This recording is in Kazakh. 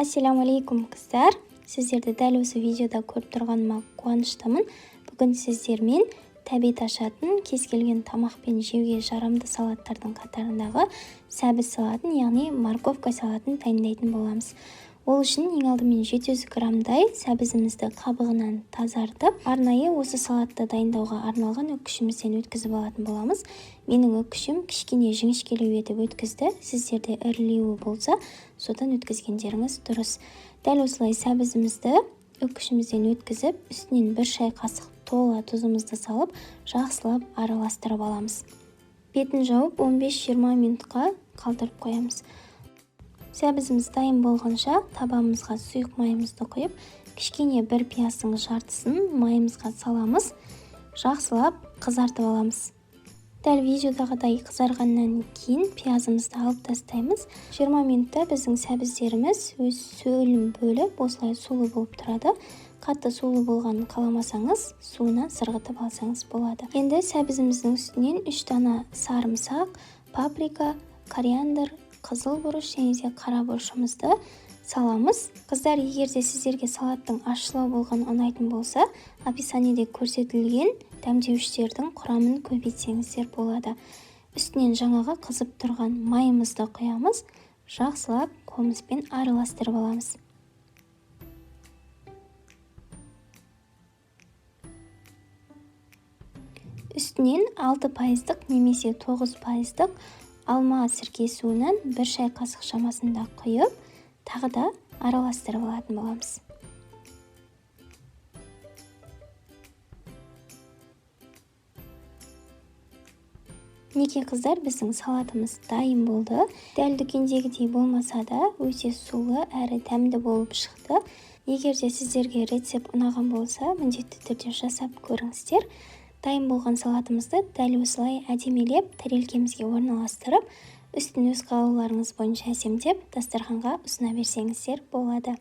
Ассаламу алейкум қыздар. Сіздерді дәл осы видеода көріп тұрғаныма қуаныштымын. Бүгін сіздермен тәбет ашатын, кез келген тамақпен жеуге жарамды салаттардың қатарындағы сәбіз салатын, яғни морковка салатын дайындайтын боламыз. Ол үшін ең алдымен 700 граммдай сәбізімізді қабығынан тазартып, арнайы осы салатты дайындауға арналған өткішімізден өткізіп алатын боламыз. Менің өткішім кішкене жіңішкелеу етіп өткізді. Сіздерде ірілеуі болса, содан өткізгендеріңіз дұрыс. Дәл осылай сәбізімізді өткішімізден өткізіп, үстінен 1 шай қасық тола тұзымызды салып, жақсылап араластырып аламыз. Бетін жауып 15-20 минутқа қалдырып қоямыз. Сәбізіміз дайын болғанша табамызға сұйық майымызды құйып, кішкене бір пияздың жартысын майымызға саламыз, жақсылап қызартып аламыз. Дәл видеодағыдай қызарғаннан кейін пиязымызды алып тастаймыз. 20 минутта біздің сәбіздеріміз өз сөлін бөліп, осылай сулы болып тұрады. Қатты сулы болғанын қаламасаңыз, суына сырғытып алсаңыз болады. Енді сәбізіміздің үстінен 3 дана сарымсақ, паприка, кориандр, қызыл бұрыш және де қара бұрышымызды саламыз. Қыздар, егерде сіздерге салаттың ащылау болған ұнайтын болса, описаниеде көрсетілген дәмдеуіштердің құрамын көбейтсеңіздер болады. Үстінен жаңағы қызып тұрған майымызды құямыз, жақсылап қомызбен араластырып аламыз. Үстінен 6% немесе 9% алма сірке суынан 1 шай қасық шамасында құйып, тағы да араластырып алатын боламыз. Неке қыздар, біздің салатымыз дайын болды. Дәл дүкендегідей болмаса да, өте сулы әрі дәмді болып шықты. Егерде сіздерге рецепт ұнаған болса, міндетті түрде жасап көріңіздер. Дайын болған салатымызды дәл осылай әдемелеп, тарелкемізге орналастырып, үстін өз қалауларыңыз бойынша әсемдеп, дастарханға ұсына берсеңіздер болады.